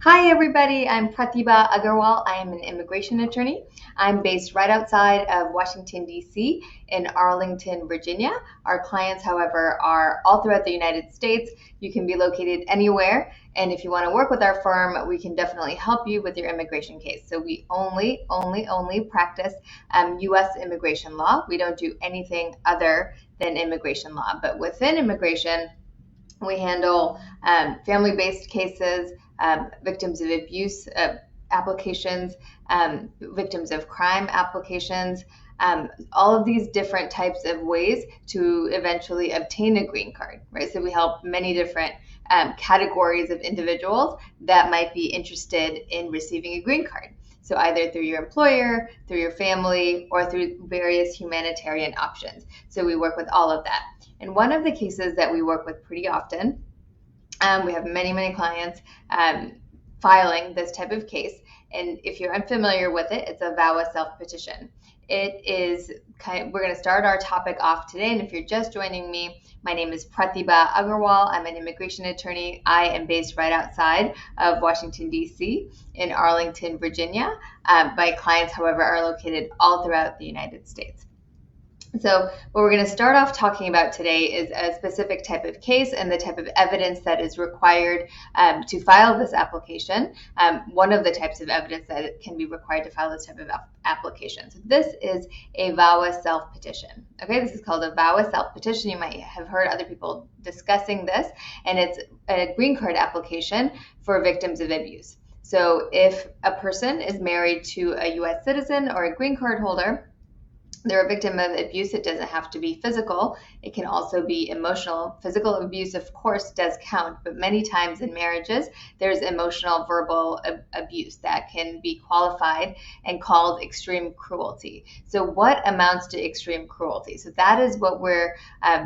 Hi, everybody. I'm Pratibha Agarwal. I am an immigration attorney. I'm based right outside of Washington, D.C. in Arlington, Virginia. Our clients, however, are all throughout the United States. You can be located anywhere. And if you want to work with our firm, we can definitely help you with your immigration case. So we only practice U.S. immigration law. We don't do anything other than immigration law. But within immigration, we handle family-based cases, victims of abuse applications, victims of crime applications, all of these different types of ways to eventually obtain a green card, right? So we help many different categories of individuals that might be interested in receiving a green card. So either through your employer, through your family, or through various humanitarian options. So we work with all of that. And one of the cases that we work with pretty often, we have many clients filing this type of case. And if you're unfamiliar with it, it's a VAWA self-petition. It is we're going to start our topic off today. And if you're just joining me, my name is Pratibha Agarwal. I'm an immigration attorney. I am based right outside of Washington, D.C. in Arlington, Virginia. My clients, however, are located all throughout the United States. So what we're going to start off talking about today is a specific type of case and the type of evidence that is required to file this application. One of the types of evidence that can be required to file this type of application. So this is a VAWA self-petition. Okay, this is called a VAWA self-petition. You might have heard other people discussing this, and it's a green card application for victims of abuse. So if a person is married to a U.S. citizen or a green card holder, they're a victim of abuse. It doesn't have to be physical. It can also be emotional. Physical abuse, of course, does count, but many times in marriages, there's emotional, verbal abuse that can be qualified and called extreme cruelty. So what amounts to extreme cruelty? So that is what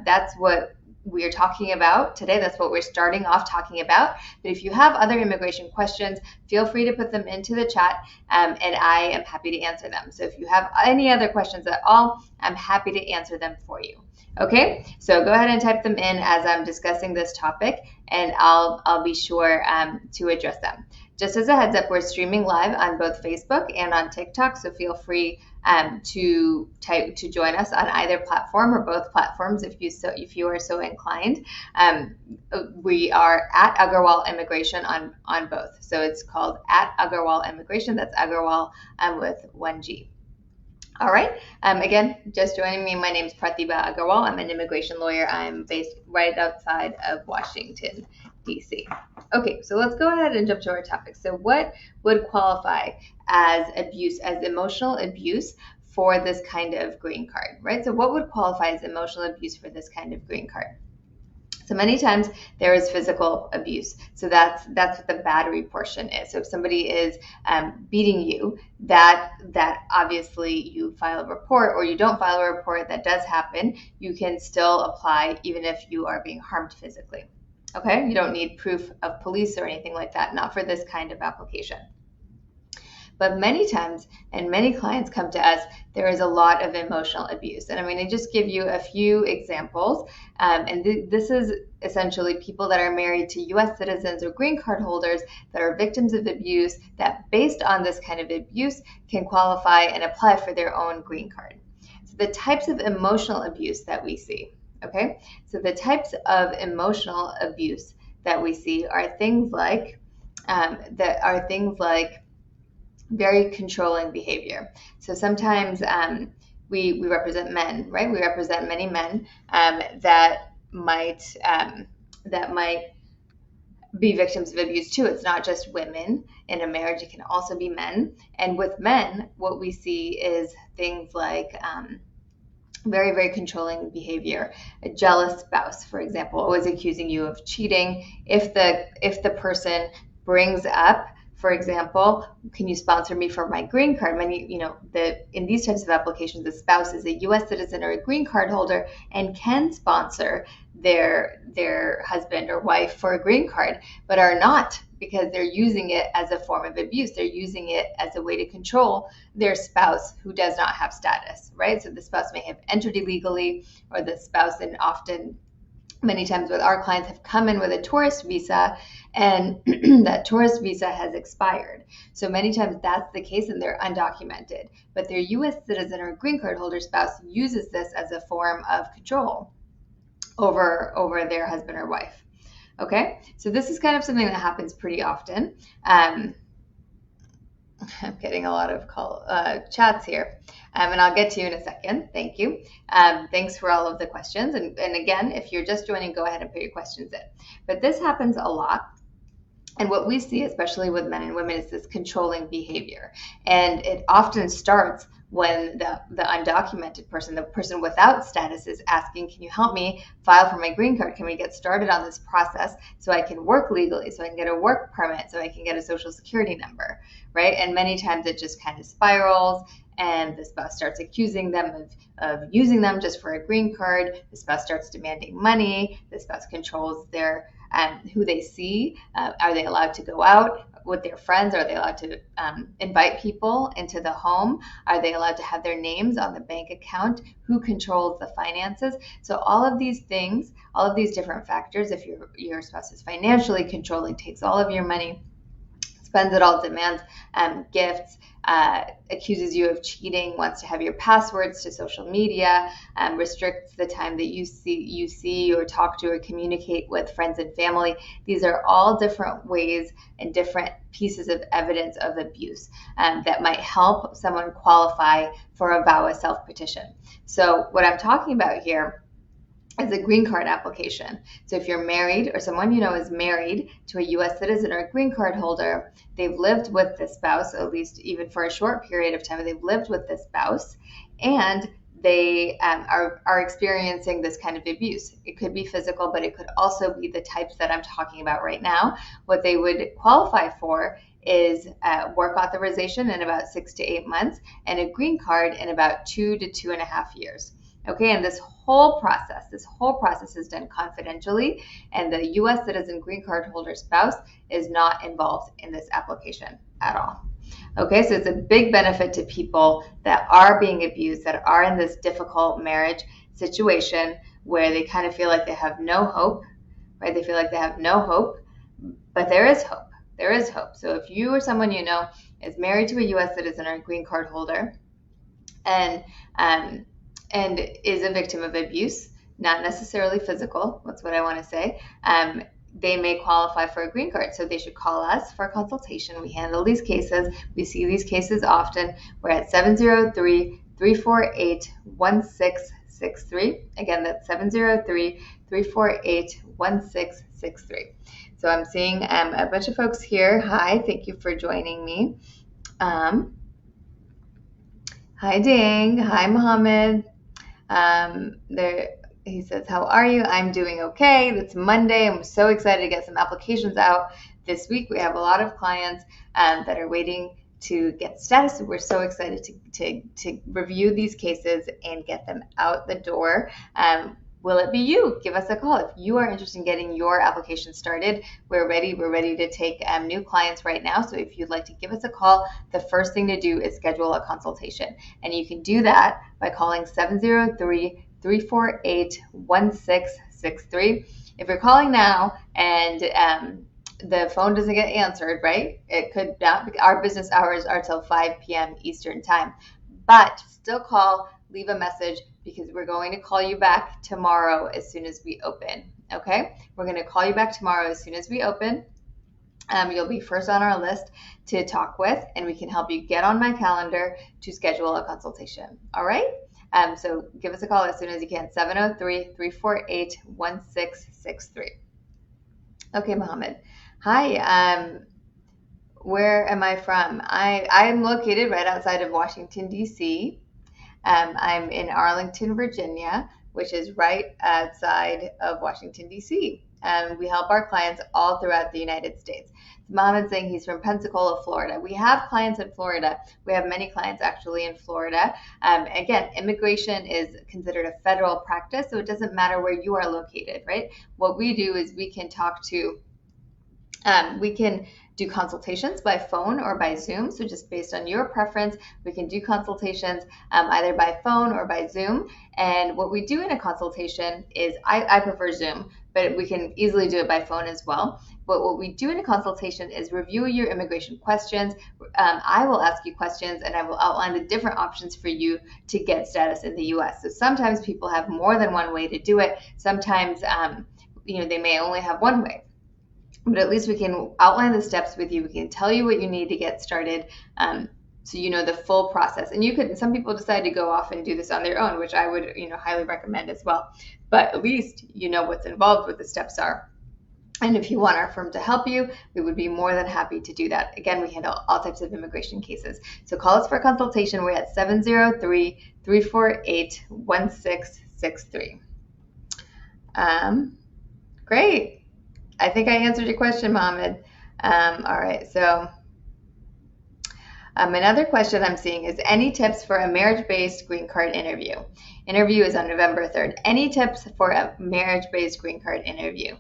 that's what we're talking about today. That's what we're starting off talking about. But if you have other immigration questions, feel free to put them into the chat, and I am happy to answer them. So if you have any other questions at all, I'm happy to answer them for you. Okay, so go ahead and type them in as I'm discussing this topic, and I'll be sure to address them. Just as a heads up, we're streaming live on both Facebook and on TikTok, so feel free to join us on either platform or both platforms if you are so inclined. We are at Agarwal Immigration on both, so it's called at Agarwal Immigration. That's Agarwal with 1G. All right. Again, just joining me, my name is Pratibha Agarwal. I'm an immigration lawyer. I'm based right outside of Washington, D.C. Okay, so let's go ahead and jump to our topic. So what would qualify as abuse, as emotional abuse for this kind of green card, right? So what would qualify as emotional abuse for this kind of green card? So many times there is physical abuse. So that's what the battery portion is. So if somebody is beating you, that obviously you file a report or you don't file a report, that does happen. You can still apply even if you are being harmed physically. Okay, you don't need proof of police or anything like that, not for this kind of application. But many times, and many clients come to us, there is a lot of emotional abuse. And I'm going to just give you a few examples. This is essentially people that are married to U.S. citizens or green card holders that are victims of abuse that, based on this kind of abuse, can qualify and apply for their own green card. So the types of emotional abuse that we see, okay? So the types of emotional abuse that we see are things like very controlling behavior. So sometimes we represent men, right? We represent many men that might be victims of abuse too. It's not just women in a marriage, it can also be men. And with men, what we see is things like very controlling behavior. A jealous spouse, for example, always accusing you of cheating. If the person brings up, for example, can you sponsor me for my green card? In these types of applications, the spouse is a U.S. citizen or a green card holder and can sponsor their husband or wife for a green card, but are not, because they're using it as a form of abuse. They're using it as a way to control their spouse who does not have status, right? So the spouse may have entered illegally, or the spouse, and often Many times with our clients have come in with a tourist visa and that tourist visa has expired. So many times that's the case and they're undocumented, but their US citizen or green card holder spouse uses this as a form of control over their husband or wife. Okay, so this is kind of something that happens pretty often. I'm getting a lot of chats here, and I'll get to you in a second. Thank you. Thanks for all of the questions. And again, if you're just joining, go ahead and put your questions in. But this happens a lot. And what we see, especially with men and women, is this controlling behavior. And it often starts when the undocumented person, the person without status, is asking, can you help me file for my green card? Can we get started on this process so I can work legally, so I can get a work permit, so I can get a social security number, right? And many times it just kind of spirals, and the spouse starts accusing them of using them just for a green card. The spouse starts demanding money. The spouse controls their who they see. Are they allowed to go out with their friends? Are they allowed to invite people into the home? Are they allowed to have their names on the bank account? Who controls the finances? So all of these things, all of these different factors, if your spouse is financially controlling, takes all of your money, spends it all, demands gifts, accuses you of cheating, wants to have your passwords to social media, restricts the time that you see or talk to or communicate with friends and family. These are all different ways and different pieces of evidence of abuse that might help someone qualify for a VAWA self-petition. So what I'm talking about here is a green card application. So if you're married or someone you know is married to a US citizen or a green card holder, they've lived with the spouse, at least even for a short period of time, they've lived with the spouse, and they are experiencing this kind of abuse. It could be physical, but it could also be the types that I'm talking about right now. What they would qualify for is work authorization in about 6 to 8 months and a green card in about 2 to 2.5 years. Okay, and this whole process is done confidentially, and the U.S. citizen green card holder spouse is not involved in this application at all. Okay, so it's a big benefit to people that are being abused, that are in this difficult marriage situation where they kind of feel like they have no hope, right? They feel like they have no hope, but there is hope. There is hope. So if you or someone you know is married to a U.S. citizen or a green card holder, and is a victim of abuse, not necessarily physical, that's what I want to say, they may qualify for a green card. So they should call us for a consultation. We handle these cases. We see these cases often. We're at 703-348-1663. Again, that's 703-348-1663. So I'm seeing a bunch of folks here. Hi, thank you for joining me. Hi, Ding. Hi, Mohammed. He says, how are you? I'm doing okay. It's Monday. I'm so excited to get some applications out this week. We have a lot of clients that are waiting to get status. We're so excited to review these cases and get them out the door. Will it be you? Give us a call. If you are interested in getting your application started, we're ready. We're ready to take new clients right now. So if you'd like to give us a call, the first thing to do is schedule a consultation. And you can do that by calling 703-348-1663. If you're calling now and the phone doesn't get answered, right? It could not. Our business hours are till 5 p.m. Eastern time. But still call, leave a message, because we're going to call you back tomorrow as soon as we open, okay? We're going to call you back tomorrow as soon as we open. You'll be first on our list to talk with, and we can help you get on my calendar to schedule a consultation, all right? So give us a call as soon as you can, 703-348-1663. Okay, Mohammed. Hi, where am I from? I'm located right outside of Washington, D.C. I'm in Arlington, Virginia, which is right outside of Washington, D.C. We help our clients all throughout the United States. Mohammed's saying he's from Pensacola, Florida. We have clients in Florida. We have many clients actually in Florida. Again, immigration is considered a federal practice, so it doesn't matter where you are located, right? What we do is we can talk to We can do consultations by phone or by Zoom. So just based on your preference, we can do consultations either by phone or by Zoom. And what we do in a consultation is, I prefer Zoom, but we can easily do it by phone as well. But what we do in a consultation is review your immigration questions. I will ask you questions and I will outline the different options for you to get status in the US. So sometimes people have more than one way to do it. Sometimes they may only have one way. But at least we can outline the steps with you. We can tell you what you need to get started, so you know the full process. And some people decide to go off and do this on their own, which I would highly recommend as well. But at least you know what's involved, what the steps are. And if you want our firm to help you, we would be more than happy to do that. Again, we handle all types of immigration cases. So call us for a consultation. We're at 703-348-1663. Great. I think I answered your question, Mohammed. All right, so another question I'm seeing is, any tips for a marriage-based green card interview? Interview is on November 3rd. Any tips for a marriage-based green card interview,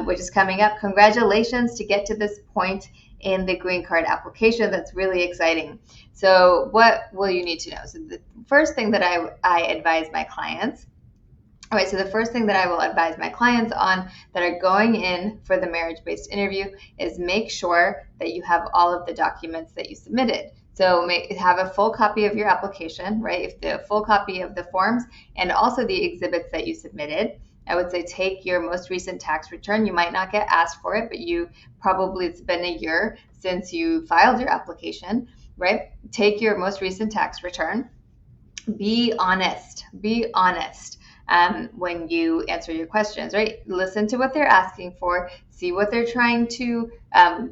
which is coming up? Congratulations to get to this point in the green card application. That's really exciting. So what will you need to know? So the first thing that I advise my clients, all right, so the first thing that I will advise my clients on that are going in for the marriage-based interview is make sure that you have all of the documents that you submitted. So have a full copy of your application, right? If the full copy of the forms and also the exhibits that you submitted. I would say take your most recent tax return. You might not get asked for it, but it's been a year since you filed your application, right? Take your most recent tax return. Be honest. Be honest. When you answer your questions, right? Listen to what they're asking for, see what they're trying to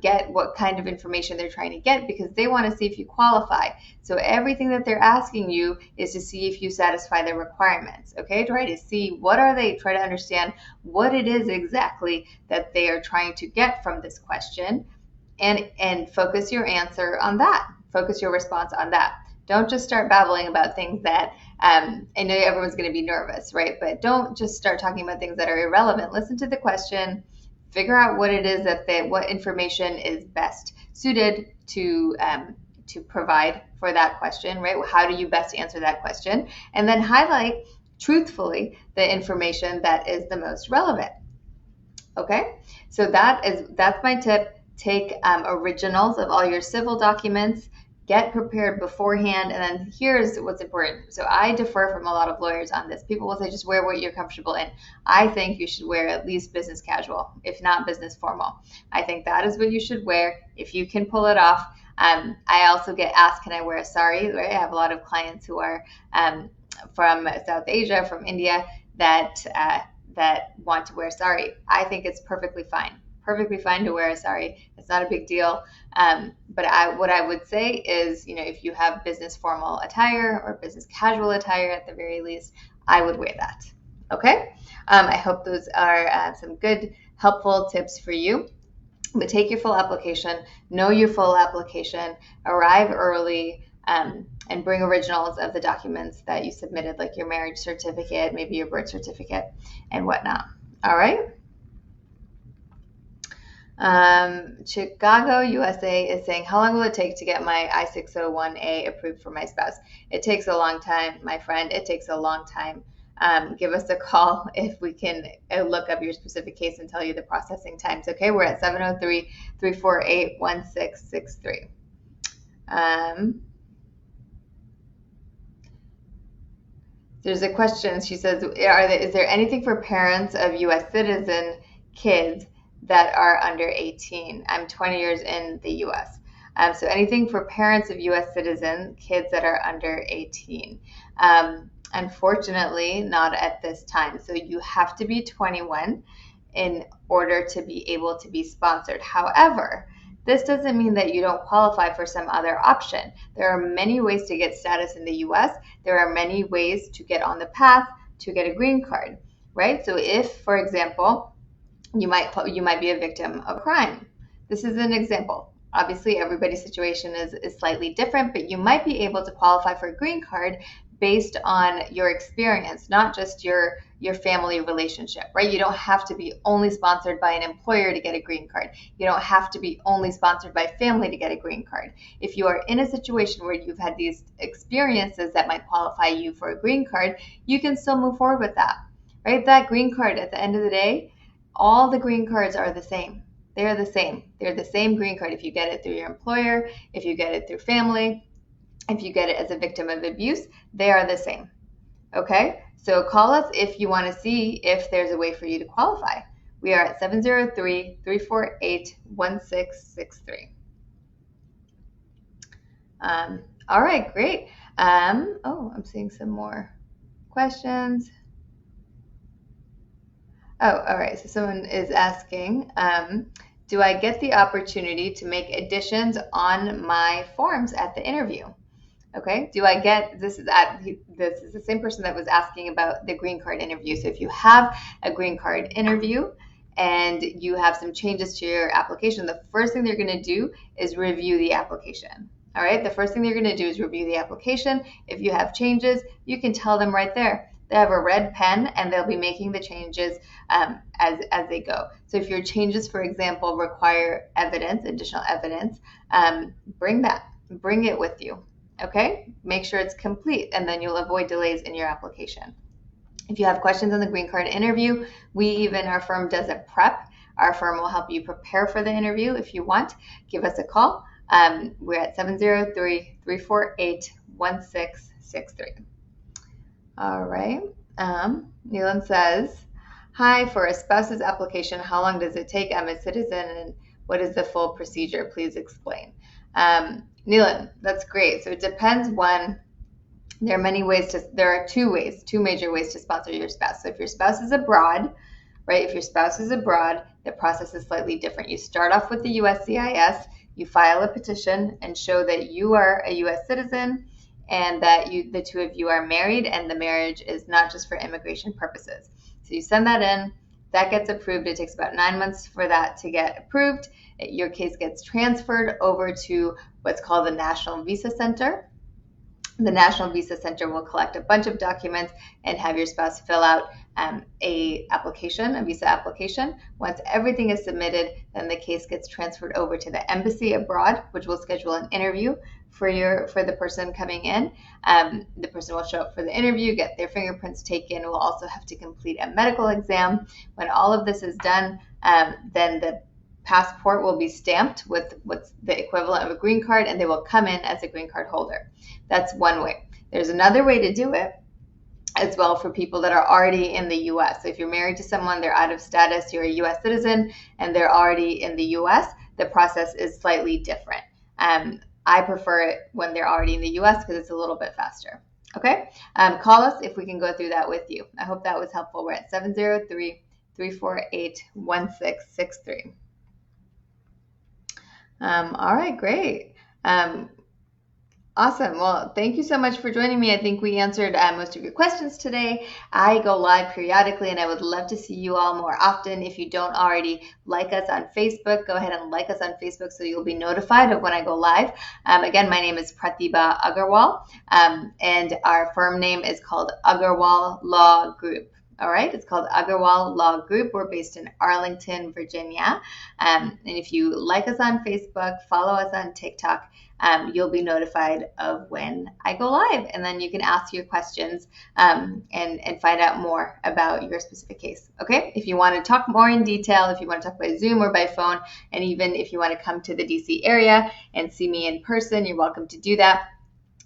get, what kind of information they're trying to get, because they want to see if you qualify. So everything that they're asking you is to see if you satisfy their requirements, okay? Try to see try to understand what it is exactly that they are trying to get from this question, and focus your answer on that. Focus your response on that. Don't just start babbling about things that, I know everyone's going to be nervous, right? But don't just start talking about things that are irrelevant. Listen to the question, figure out what it is what information is best suited to provide for that question, right? How do you best answer that question? And then highlight truthfully the information that is the most relevant. Okay, so that's my tip. Take originals of all your civil documents. Get prepared beforehand, and then here's what's important. So I differ from a lot of lawyers on this. People will say just wear what you're comfortable in. I think you should wear at least business casual, if not business formal. I think that is what you should wear if you can pull it off. I also get asked, can I wear a sari? Right? I have a lot of clients who are from South Asia, from India, that want to wear sari. I think it's perfectly fine to wear a sari. It's not a big deal. But what I would say is, if you have business formal attire or business casual attire at the very least, I would wear that. Okay? I hope those are some good, helpful tips for you. But take your full application, know your full application, arrive early, and bring originals of the documents that you submitted, like your marriage certificate, maybe your birth certificate, and whatnot. All right? Chicago, USA is saying, how long will it take to get my I-601A approved for my spouse? It takes a long time, my friend. It takes a long time. Give us a call if we can look up your specific case and tell you the processing times. Okay, we're at 703-348-1663. There's a question. She says, is there anything for parents of U.S. citizen kids that are under 18? I'm 20 years in the U.S. So anything for parents of U.S. citizen kids that are under 18? Unfortunately, not at this time. So you have to be 21 in order to be able to be sponsored. However, this doesn't mean that you don't qualify for some other option. There are many ways to get status in the U.S. There are many ways to get on the path to get a green card, right? So if, for example, you might be a victim of crime. This is an example. Obviously, everybody's situation is slightly different, but you might be able to qualify for a green card based on your experience, not just your your family relationship, right? You don't have to be only sponsored by an employer to get a green card. You don't have to be only sponsored by family to get a green card. If you are in a situation where you've had these experiences that might qualify you for a green card, you can still move forward with that, right? That green card, at the end of the day, all the green cards are the same. They're the same. They're the same green card if you get it through your employer, if you get it through family, if you get it as a victim of abuse, they are the same. Okay? So call us if you want to see if there's a way for you to qualify. We are at 703-348-1663. All right, great. I'm seeing some more questions. Oh, all right. So someone is asking, do I get the opportunity to make additions on my forms at the interview? Okay. Do I get, this is the same person that was asking about the green card interview. So if you have a green card interview and you have some changes to your application, the first thing they're going to do is review the application. All right. The first thing they're going to do is review the application. If you have changes, you can tell them right there. They have a red pen and they'll be making the changes as they go. So if your changes, for example, require evidence, additional evidence, bring it with you. Okay, make sure it's complete, and then you'll avoid delays in your application. If you have questions on the green card interview, our firm does a prep. Our firm will help you prepare for the interview. If you want, give us a call. We're at 703-348-1663. All right. Neelan says, hi, for a spouse's application, how long does it take? I'm a citizen, and what is the full procedure? Please explain. Neelan, that's great. So it depends when. There are two major ways to sponsor your spouse. So if your spouse is abroad, right? If your spouse is abroad, the process is slightly different. You start off with the USCIS, you file a petition and show that you are a U.S. citizen and that the two of you are married, and the marriage is not just for immigration purposes. So you send that in, that gets approved. It takes about 9 months for that to get approved. Your case gets transferred over to what's called the National Visa Center. The National Visa Center will collect a bunch of documents and have your spouse fill out a visa application. Once everything is submitted, then the case gets transferred over to the embassy abroad, which will schedule an interview for the person coming in. The person will show up for the interview, get their fingerprints taken, will also have to complete a medical exam. When all of this is done, then the passport will be stamped with what's the equivalent of a green card, and they will come in as a green card holder. That's one way. There's another way to do it as well for people that are already in the U.S. So if you're married to someone, they're out of status, you're a U.S. citizen, and they're already in the U.S., the process is slightly different. I prefer it when they're already in the U.S. because it's a little bit faster. Okay? Call us if we can go through that with you. I hope that was helpful. We're at 703-348-1663. All right, great. Awesome. Well, thank you so much for joining me. I think we answered most of your questions today. I go live periodically, and I would love to see you all more often. If you don't already like us on Facebook, go ahead and like us on Facebook so you'll be notified of when I go live. Again, my name is Pratibha Agarwal, and our firm name is called Agarwal Law Group. All right, it's called Agarwal Law Group. We're based in Arlington, Virginia. And if you like us on Facebook, follow us on TikTok, you'll be notified of when I go live. And then you can ask your questions and find out more about your specific case. Okay, if you want to talk more in detail, if you want to talk by Zoom or by phone, and even if you want to come to the DC area and see me in person, you're welcome to do that.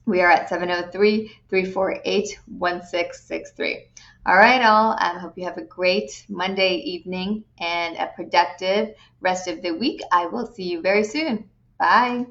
We are at 703-348-1663. All right, all. I hope you have a great Monday evening and a productive rest of the week. I will see you very soon. Bye.